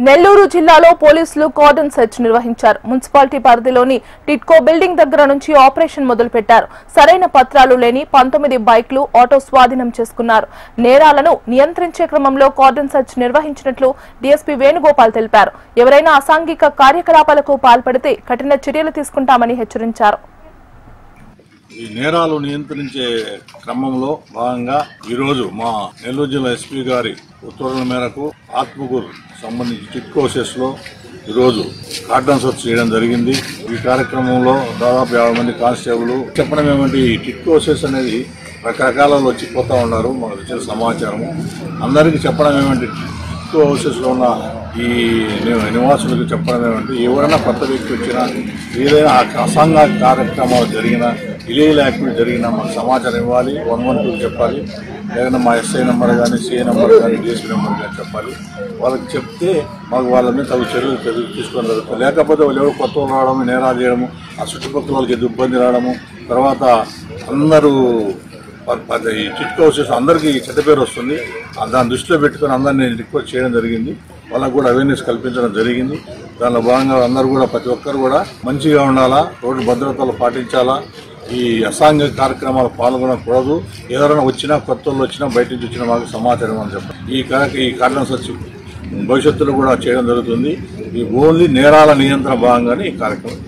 నెల్లూరు జిల్లాలో పోలీసులు cordon search నిర్వహించారు. మున్సిపాలిటీ పరిధిలోని టిట్కో బిల్డింగ్ దగ్గర నుంచి ఆపరేషన్ మొదలుపెట్టారు. సరైన పత్రాలు లేని 19 బైక్లు, ఆటో స్వాధీనం చేసుకున్నారు. నేరాలను నియంత్రించే క్రమంలో కార్డన్ సెర్చ్ నిర్వహించినట్లు డీఎస్పీ వేణుగోపాల్ తెలిపారు. ఎవరైనా అసాంఘిక కార్యకలాపాలకు పాల్పడితే కఠిన చర్యలు తీసుకుంటామని హెచ్చరించారు. ఈ నేరాలు నియంత్రించే క్రమంలో భాగంగా ఈరోజు మా నెల్లూరు జిల్లా ఎస్పీ గారి ఉత్తర్వుల మేరకు ఆత్మకూరు సంబంధించి టిట్కో సెస్లో ఈరోజు కార్డన్ సెర్చ్ చేయడం జరిగింది. ఈ కార్యక్రమంలో దాదాపు 50 మంది కానిస్టేబుల్. చెప్పడం ఏమంటే ఈ టిట్కో సెస్ అనేది రకరకాలలో వచ్చిపోతూ ఉన్నారు. మనకు వచ్చిన సమాచారము అందరికీ చెప్పడం ఏమంటే టిట్కో హౌసెస్లో ఉన్న ఈ నివాసులకు చెప్పడం ఏమంటే ఎవరైనా కొత్త వ్యక్తి వచ్చినా ఏదైనా అసాంఘిక కార్యక్రమాలు జరిగినా ఇల్లీగల్ యాక్టివిటీ జరిగినా మాకు సమాచారం ఇవ్వాలి. 112 చెప్పాలి. లేదంటే మా ఎస్ఐ నెంబర్ కానీ, సిఐ నెంబర్ కానీ, డిఎస్పీ నెంబర్ కానీ చెప్పాలి. వాళ్ళకి చెప్తే మాకు వాళ్ళ మీద తగు చర్యలు తీసుకొని జరుగుతుంది. లేకపోతే వాళ్ళు ఎవరు కొత్త రావడము, నేరాలు చేయడము, ఆ చుట్టుపక్కల వాళ్ళకి ఇబ్బంది రావడము, తర్వాత అందరూ ఈ టిట్కో హౌసెస్ అందరికీ చెడ్డ పేరు వస్తుంది. దాన్ని దృష్టిలో పెట్టుకొని అందరినీ రిక్వెస్ట్ చేయడం జరిగింది. వాళ్ళకు కూడా అవేర్నెస్ కల్పించడం జరిగింది. దానిలో భాగంగా అందరూ కూడా ప్రతి ఒక్కరు కూడా మంచిగా ఉండాలా, రోడ్డు భద్రతలు పాటించాలా, ఈ అసాంఘిక కార్యక్రమాలు పాల్గొనకూడదు. ఎవరైనా వచ్చినా, కొత్త వాళ్ళు వచ్చినా, బయట నుంచి వచ్చినా మాకు సమాచారం అని చెప్పారు. ఈ కార్డన్ సెర్చ్ భవిష్యత్తులో కూడా చేయడం జరుగుతుంది. ఈ ఓన్లీ నేరాల నియంత్రణ భాగంగానే ఈ కార్యక్రమం